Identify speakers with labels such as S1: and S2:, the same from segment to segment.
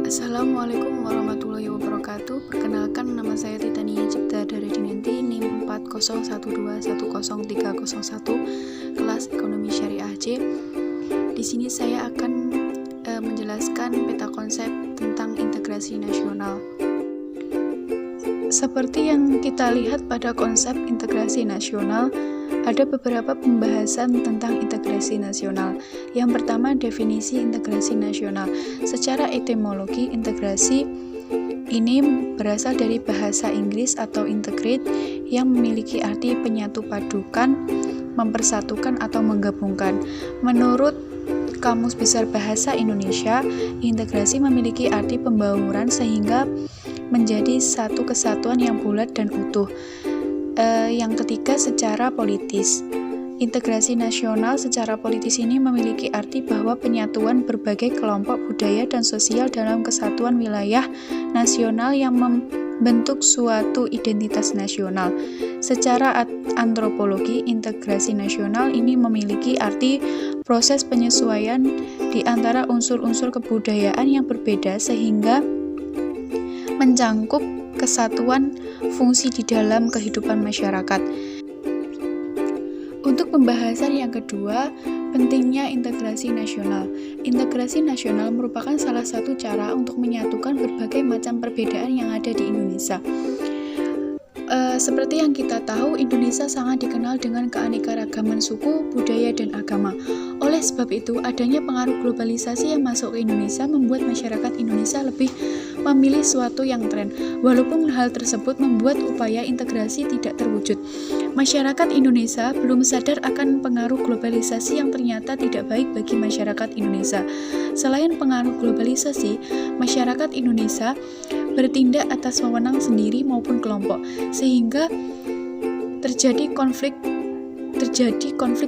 S1: Assalamualaikum warahmatullahi wabarakatuh. Perkenalkan, nama saya Titania Cipta dari Dinanti, NIM 4012101301, kelas Ekonomi Syariah C. Di sini saya akan menjelaskan peta konsep tentang integrasi nasional. Seperti yang kita lihat pada konsep integrasi nasional, ada beberapa pembahasan tentang integrasi nasional. Yang pertama, definisi integrasi nasional. Secara etimologi, integrasi ini berasal dari bahasa Inggris atau integrate yang memiliki arti penyatu padukan, mempersatukan atau menggabungkan. Menurut Kamus Besar Bahasa Indonesia, integrasi memiliki arti pembauran sehingga menjadi satu kesatuan yang bulat dan utuh. Yang ketiga, secara politis. Integrasi nasional secara politis ini memiliki arti bahwa penyatuan berbagai kelompok budaya dan sosial dalam kesatuan wilayah nasional yang membentuk suatu identitas nasional. Secara antropologi, integrasi nasional ini memiliki arti proses penyesuaian di antara unsur-unsur kebudayaan yang berbeda sehingga mencangkup kesatuan fungsi di dalam kehidupan masyarakat. Untuk pembahasan yang kedua, pentingnya integrasi nasional. Integrasi nasional merupakan salah satu cara untuk menyatukan berbagai macam perbedaan yang ada di Indonesia. Seperti yang kita tahu, Indonesia sangat dikenal dengan keanekaragaman suku, budaya, dan agama. Oleh sebab itu, adanya pengaruh globalisasi yang masuk ke Indonesia membuat masyarakat Indonesia lebih memilih suatu yang tren. Walaupun hal tersebut membuat upaya integrasi tidak terwujud. Masyarakat Indonesia belum sadar akan pengaruh globalisasi yang ternyata tidak baik bagi masyarakat Indonesia. Selain pengaruh globalisasi, masyarakat Indonesia bertindak atas wewenang sendiri maupun kelompok, sehingga terjadi konflik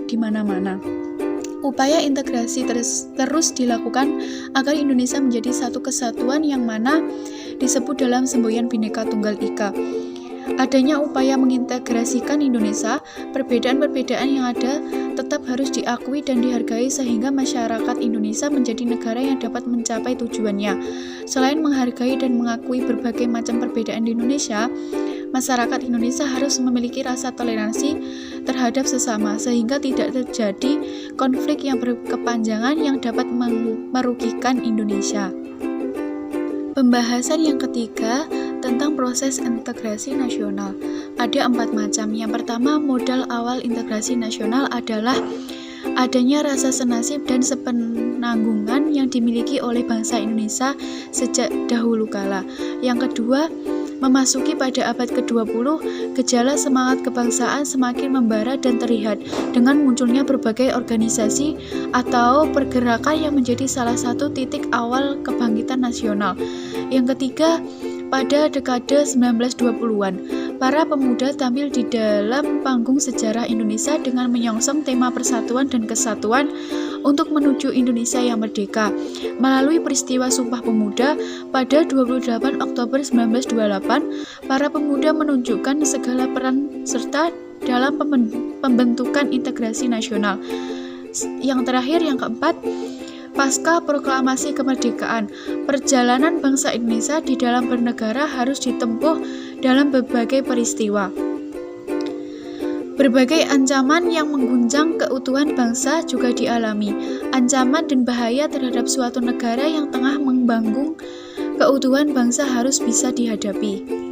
S1: di mana-mana. Upaya integrasi terus dilakukan agar Indonesia menjadi satu kesatuan yang mana disebut dalam semboyan Bhinneka Tunggal Ika. Adanya upaya mengintegrasikan Indonesia, perbedaan-perbedaan yang ada tetap harus diakui dan dihargai sehingga masyarakat Indonesia menjadi negara yang dapat mencapai tujuannya. Selain menghargai dan mengakui berbagai macam perbedaan di Indonesia, masyarakat Indonesia harus memiliki rasa toleransi terhadap sesama sehingga tidak terjadi konflik yang berkepanjangan yang dapat merugikan Indonesia. Pembahasan yang ketiga tentang proses integrasi nasional. Ada 4 macam. Yang pertama, modal awal integrasi nasional adalah adanya rasa senasib dan sepenanggungan yang dimiliki oleh bangsa Indonesia sejak dahulu kala. Yang kedua, memasuki pada abad ke-20, gejala semangat kebangsaan semakin membara dan terlihat dengan munculnya berbagai organisasi atau pergerakan yang menjadi salah satu titik awal kebangkitan nasional. Yang ketiga, pada dekade 1920-an, para pemuda tampil di dalam panggung sejarah Indonesia dengan menyongsong tema persatuan dan kesatuan untuk menuju Indonesia yang merdeka. Melalui peristiwa Sumpah Pemuda pada 28 Oktober 1928, para pemuda menunjukkan segala peran serta dalam pembentukan integrasi nasional. Yang terakhir, yang keempat, pasca proklamasi kemerdekaan, perjalanan bangsa Indonesia di dalam bernegara harus ditempuh dalam berbagai peristiwa. Berbagai ancaman yang mengguncang keutuhan bangsa juga dialami. Ancaman dan bahaya terhadap suatu negara yang tengah membangun keutuhan bangsa harus bisa dihadapi.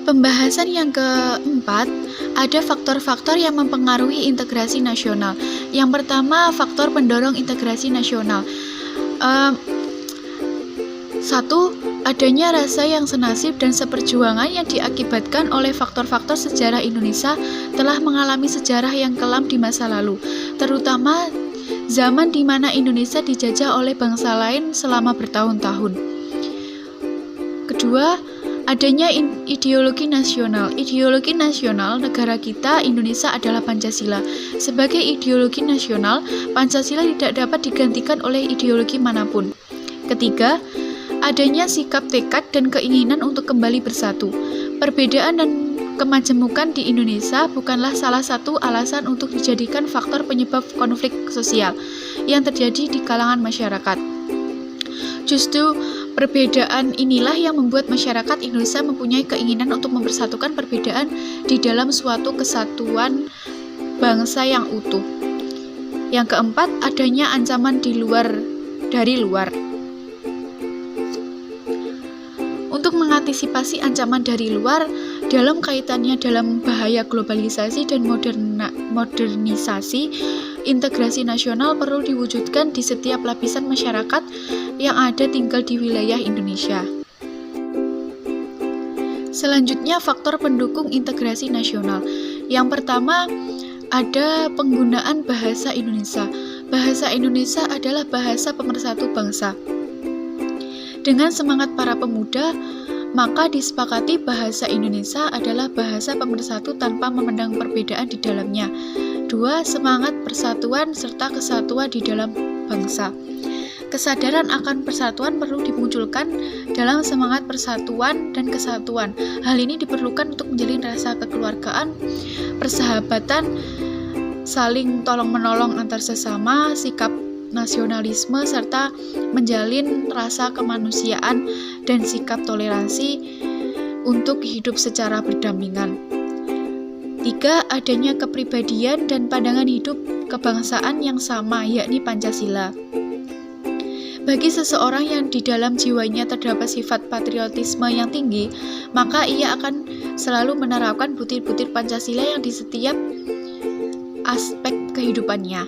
S1: Pembahasan yang keempat, ada faktor-faktor yang mempengaruhi integrasi nasional. Yang pertama, faktor pendorong integrasi nasional. 1. Adanya rasa yang senasib dan seperjuangan yang diakibatkan oleh faktor-faktor sejarah Indonesia telah mengalami sejarah yang kelam di masa lalu, terutama zaman di mana Indonesia dijajah oleh bangsa lain selama bertahun-tahun. Kedua, adanya ideologi nasional. Ideologi nasional negara kita, Indonesia, adalah Pancasila. Sebagai ideologi nasional, Pancasila tidak dapat digantikan oleh ideologi manapun. Ketiga, adanya sikap tekad dan keinginan untuk kembali bersatu. Perbedaan dan kemajemukan di Indonesia bukanlah salah satu alasan untuk dijadikan faktor penyebab konflik sosial yang terjadi di kalangan masyarakat. Justru perbedaan inilah yang membuat masyarakat Indonesia mempunyai keinginan untuk mempersatukan perbedaan di dalam suatu kesatuan bangsa yang utuh. Yang keempat, adanya ancaman dari luar. Untuk mengantisipasi ancaman dari luar dalam kaitannya dalam bahaya globalisasi dan modernisasi, integrasi nasional perlu diwujudkan di setiap lapisan masyarakat yang ada tinggal di wilayah Indonesia. Selanjutnya, faktor pendukung integrasi nasional. Yang pertama, ada penggunaan bahasa Indonesia. Bahasa Indonesia adalah bahasa pemersatu bangsa. Dengan semangat para pemuda, maka disepakati bahasa Indonesia adalah bahasa pemersatu tanpa memandang perbedaan di dalamnya. 2. Semangat persatuan serta kesatuan di dalam bangsa. Kesadaran akan persatuan perlu dimunculkan dalam semangat persatuan dan kesatuan. Hal ini diperlukan untuk menjalin rasa kekeluargaan, persahabatan, saling tolong-menolong antar sesama, sikap nasionalisme, serta menjalin rasa kemanusiaan dan sikap toleransi untuk hidup secara berdampingan. 3. Adanya kepribadian dan pandangan hidup kebangsaan yang sama, yakni Pancasila. Bagi seseorang yang di dalam jiwanya terdapat sifat patriotisme yang tinggi, maka ia akan selalu menerapkan butir-butir Pancasila yang di setiap aspek kehidupannya.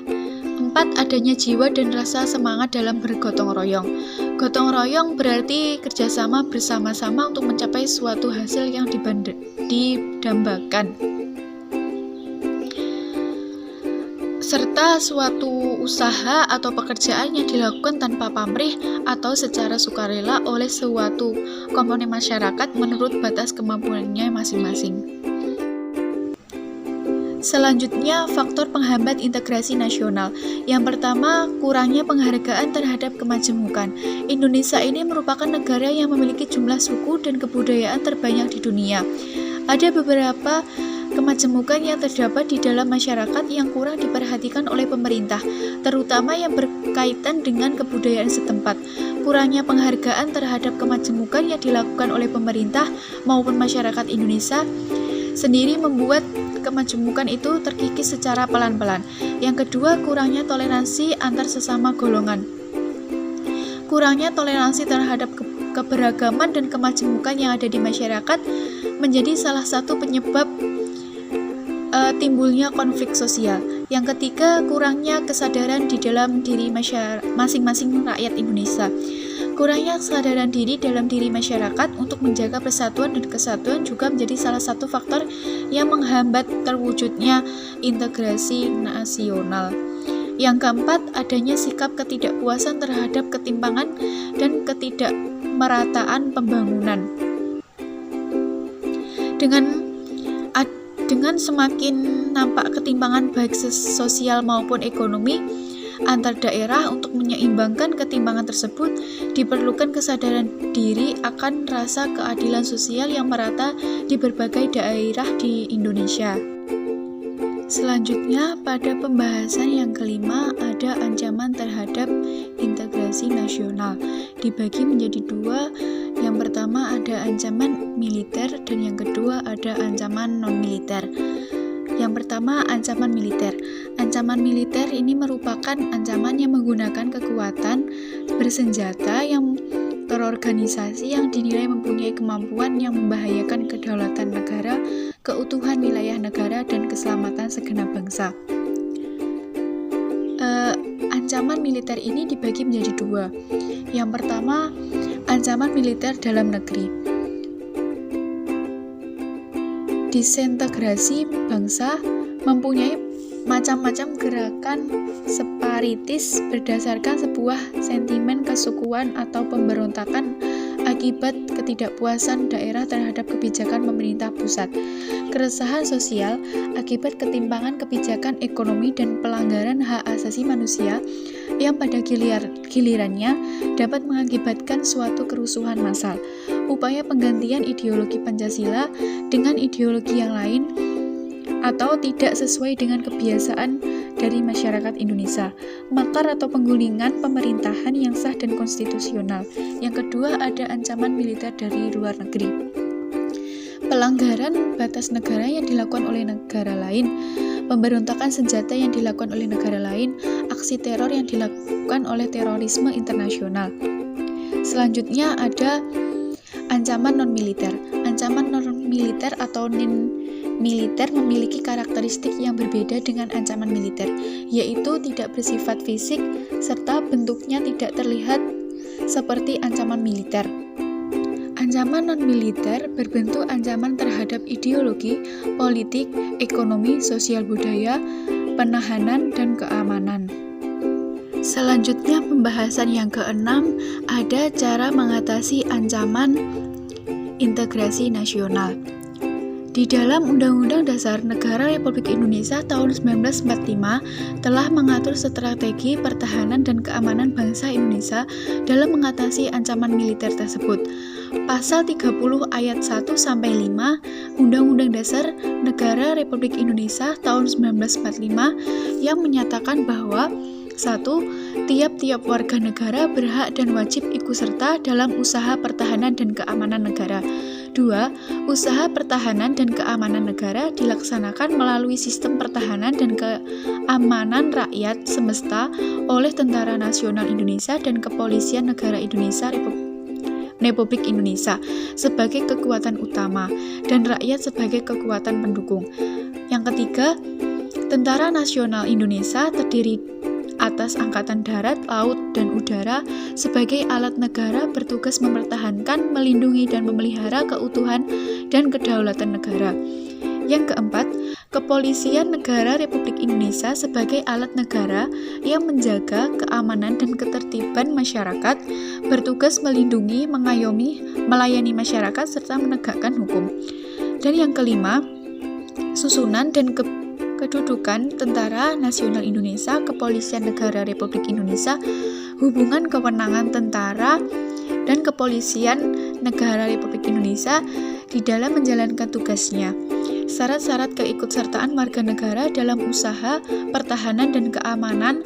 S1: 4. Adanya jiwa dan rasa semangat dalam bergotong royong. Gotong royong berarti kerjasama bersama-sama untuk mencapai suatu hasil yang didambakan, serta suatu usaha atau pekerjaan yang dilakukan tanpa pamrih atau secara sukarela oleh suatu komponen masyarakat menurut batas kemampuannya masing-masing. Selanjutnya, faktor penghambat integrasi nasional. Yang pertama, kurangnya penghargaan terhadap kemajemukan. Indonesia ini merupakan negara yang memiliki jumlah suku dan kebudayaan terbanyak di dunia. Ada beberapa kemajemukan yang terdapat di dalam masyarakat yang kurang diperhatikan oleh pemerintah, terutama yang berkaitan dengan kebudayaan setempat. Kurangnya penghargaan terhadap kemajemukan yang dilakukan oleh pemerintah maupun masyarakat Indonesia sendiri membuat kemajemukan itu terkikis secara pelan-pelan. Yang kedua, kurangnya toleransi antar sesama golongan. Kurangnya toleransi terhadap keberagaman dan kemajemukan yang ada di masyarakat menjadi salah satu penyebab timbulnya konflik sosial. Yang ketiga, kurangnya kesadaran di dalam diri masing-masing rakyat Indonesia. Kurangnya kesadaran diri dalam diri masyarakat untuk menjaga persatuan dan kesatuan juga menjadi salah satu faktor yang menghambat terwujudnya integrasi nasional. Yang keempat, adanya sikap ketidakpuasan terhadap ketimpangan dan ketidakmerataan pembangunan. Dengan semakin nampak ketimpangan baik sosial maupun ekonomi antar daerah, untuk menyeimbangkan ketimpangan tersebut diperlukan kesadaran diri akan rasa keadilan sosial yang merata di berbagai daerah di Indonesia. Selanjutnya, pada pembahasan yang kelima, ada ancaman terhadap integrasi nasional. Dibagi menjadi dua. Yang pertama ada ancaman militer dan yang kedua ada ancaman non-militer. Yang pertama, ancaman militer. Ancaman militer ini merupakan ancaman yang menggunakan kekuatan bersenjata yang terorganisasi yang dinilai mempunyai kemampuan yang membahayakan kedaulatan negara, keutuhan wilayah negara, dan keselamatan segenap bangsa. Ancaman militer ini dibagi menjadi dua. Yang pertama, ancaman militer dalam negeri. Disintegrasi bangsa mempunyai macam-macam gerakan separatis berdasarkan sebuah sentimen kesukuan atau pemberontakan akibat ketidakpuasan daerah terhadap kebijakan pemerintah pusat, keresahan sosial akibat ketimpangan kebijakan ekonomi dan pelanggaran hak asasi manusia yang pada gilirannya dapat mengakibatkan suatu kerusuhan massal. Upaya penggantian ideologi Pancasila dengan ideologi yang lain atau tidak sesuai dengan kebiasaan dari masyarakat Indonesia. Makar atau penggulingan pemerintahan yang sah dan konstitusional. Yang kedua, ada ancaman militer dari luar negeri. Pelanggaran batas negara yang dilakukan oleh negara lain, pemberontakan senjata yang dilakukan oleh negara lain, aksi teror yang dilakukan oleh terorisme internasional. Selanjutnya ada ancaman non-militer. Ancaman non-militer atau militer memiliki karakteristik yang berbeda dengan ancaman militer, yaitu tidak bersifat fisik serta bentuknya tidak terlihat seperti ancaman militer. Ancaman non-militer berbentuk ancaman terhadap ideologi, politik, ekonomi, sosial budaya, penahanan, dan keamanan. Selanjutnya pembahasan yang keenam, ada cara mengatasi ancaman integrasi nasional. Di dalam Undang-Undang Dasar Negara Republik Indonesia tahun 1945 telah mengatur strategi pertahanan dan keamanan bangsa Indonesia dalam mengatasi ancaman militer tersebut. Pasal 30 ayat 1-5 Undang-Undang Dasar Negara Republik Indonesia tahun 1945 yang menyatakan bahwa 1. Tiap-tiap warga negara berhak dan wajib ikut serta dalam usaha pertahanan dan keamanan negara. 2. Usaha pertahanan dan keamanan negara dilaksanakan melalui sistem pertahanan dan keamanan rakyat semesta oleh Tentara Nasional Indonesia dan Kepolisian Negara Indonesia Republik Indonesia sebagai kekuatan utama dan rakyat sebagai kekuatan pendukung. Yang ketiga, Tentara Nasional Indonesia terdiri atas Angkatan Darat, Laut, dan Udara sebagai alat negara bertugas mempertahankan, melindungi, dan memelihara keutuhan dan kedaulatan negara. Yang keempat, Kepolisian Negara Republik Indonesia sebagai alat negara yang menjaga keamanan dan ketertiban masyarakat, bertugas melindungi, mengayomi, melayani masyarakat, serta menegakkan hukum. Dan yang kelima, susunan dan kedudukan Tentara Nasional Indonesia, Kepolisian Negara Republik Indonesia, hubungan kewenangan tentara dan Kepolisian Negara Republik Indonesia di dalam menjalankan tugasnya. Syarat-syarat keikutsertaan warga negara dalam usaha pertahanan dan keamanan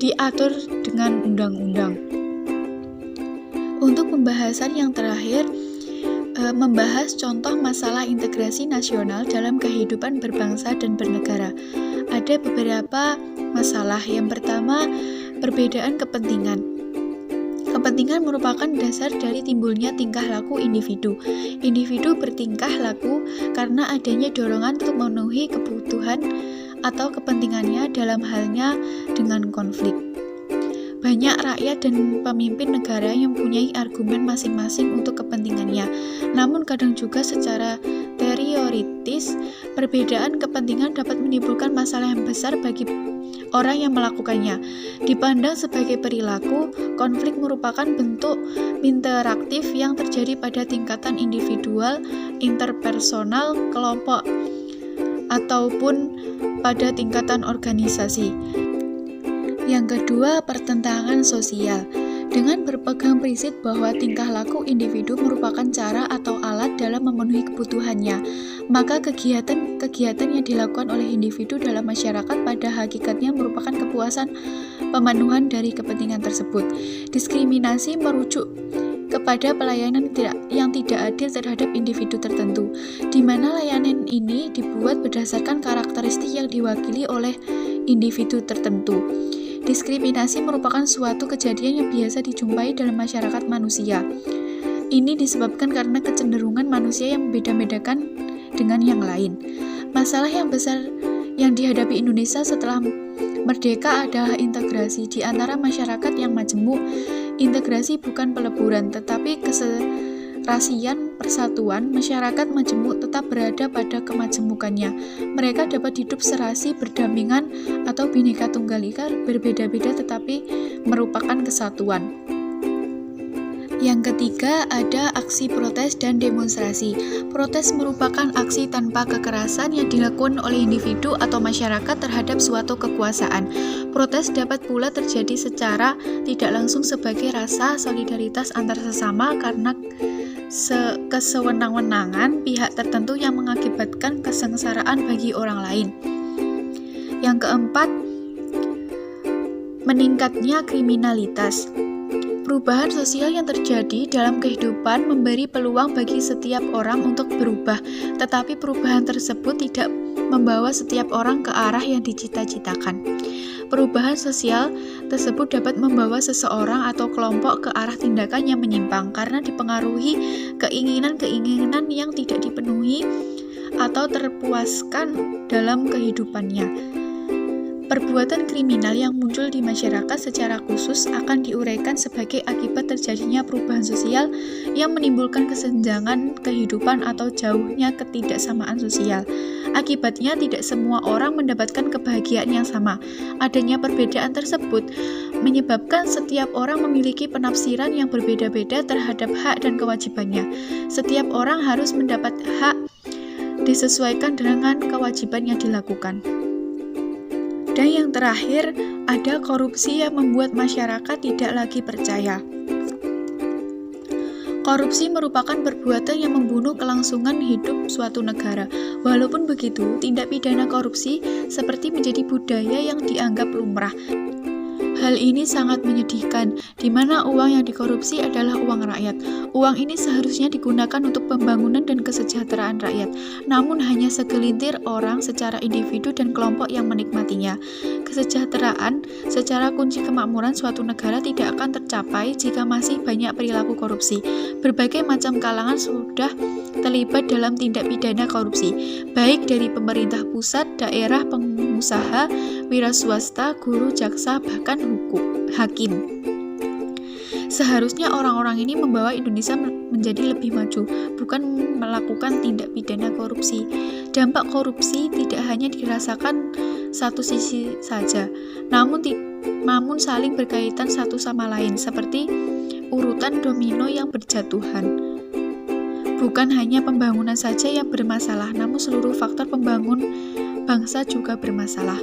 S1: diatur dengan undang-undang. Untuk pembahasan yang terakhir, membahas contoh masalah integrasi nasional dalam kehidupan berbangsa dan bernegara. Ada beberapa masalah. Yang pertama, perbedaan kepentingan. Kepentingan merupakan dasar dari timbulnya tingkah laku individu. Individu bertingkah laku karena adanya dorongan untuk memenuhi kebutuhan atau kepentingannya, dalam halnya dengan konflik. Banyak rakyat dan pemimpin negara yang mempunyai argumen masing-masing untuk kepentingannya. Namun kadang juga secara teoritis, perbedaan kepentingan dapat menimbulkan masalah yang besar bagi orang yang melakukannya. Dipandang sebagai perilaku, konflik merupakan bentuk interaktif yang terjadi pada tingkatan individual, interpersonal, kelompok, ataupun pada tingkatan organisasi. Yang kedua, pertentangan sosial. Dengan berpegang prinsip bahwa tingkah laku individu merupakan cara atau alat dalam memenuhi kebutuhannya, maka kegiatan yang dilakukan oleh individu dalam masyarakat pada hakikatnya merupakan kepuasan pemenuhan dari kepentingan tersebut. Diskriminasi merujuk kepada pelayanan yang tidak adil terhadap individu tertentu, di mana layanan ini dibuat berdasarkan karakteristik yang diwakili oleh individu tertentu. Diskriminasi merupakan suatu kejadian yang biasa dijumpai dalam masyarakat manusia. Ini disebabkan karena kecenderungan manusia yang membeda-bedakan dengan yang lain. Masalah yang besar yang dihadapi Indonesia setelah merdeka adalah integrasi di antara masyarakat yang majemuk. Integrasi bukan peleburan, tetapi keserasian persatuan. Masyarakat majemuk tetap berada pada kemajemukannya. Mereka dapat hidup serasi, berdampingan, atau Bhinneka Tunggal Ika, berbeda-beda tetapi merupakan kesatuan. Yang ketiga, ada aksi protes dan demonstrasi. Protes merupakan aksi tanpa kekerasan yang dilakukan oleh individu atau masyarakat terhadap suatu kekuasaan. Protes dapat pula terjadi secara tidak langsung sebagai rasa solidaritas antar sesama karena kesewenang-wenangan pihak tertentu yang mengakibatkan kesengsaraan bagi orang lain. Yang keempat, Meningkatnya kriminalitas. Perubahan sosial yang terjadi dalam kehidupan memberi peluang bagi setiap orang untuk berubah, tetapi perubahan tersebut tidak membawa setiap orang ke arah yang dicita-citakan. Perubahan sosial tersebut dapat membawa seseorang atau kelompok ke arah tindakan yang menyimpang karena dipengaruhi keinginan-keinginan yang tidak dipenuhi atau terpuaskan dalam kehidupannya. Perbuatan kriminal yang muncul di masyarakat secara khusus akan diuraikan sebagai akibat terjadinya perubahan sosial yang menimbulkan kesenjangan kehidupan atau jauhnya ketidaksamaan sosial. Akibatnya tidak semua orang mendapatkan kebahagiaan yang sama. Adanya perbedaan tersebut menyebabkan setiap orang memiliki penafsiran yang berbeda-beda terhadap hak dan kewajibannya. Setiap orang harus mendapat hak disesuaikan dengan kewajiban yang dilakukan. Dan yang terakhir, ada korupsi yang membuat masyarakat tidak lagi percaya. Korupsi merupakan perbuatan yang membunuh kelangsungan hidup suatu negara. Walaupun begitu, tindak pidana korupsi seperti menjadi budaya yang dianggap lumrah. Hal ini sangat menyedihkan, di mana uang yang dikorupsi adalah uang rakyat. Uang ini seharusnya digunakan untuk pembangunan dan kesejahteraan rakyat, namun hanya segelintir orang secara individu dan kelompok yang menikmatinya. Kesejahteraan secara kunci kemakmuran suatu negara tidak akan tercapai jika masih banyak perilaku korupsi. Berbagai macam kalangan sudah terlibat dalam tindak pidana korupsi, baik dari pemerintah pusat, daerah, pengusaha, wira swasta, guru, jaksa, bahkan hakim. Seharusnya orang-orang ini membawa Indonesia menjadi lebih maju, bukan melakukan tindak pidana korupsi. Dampak korupsi tidak hanya dirasakan satu sisi saja, namun saling berkaitan satu sama lain, seperti urutan domino yang berjatuhan. Bukan hanya pembangunan saja yang bermasalah, namun seluruh faktor pembangun bangsa juga bermasalah.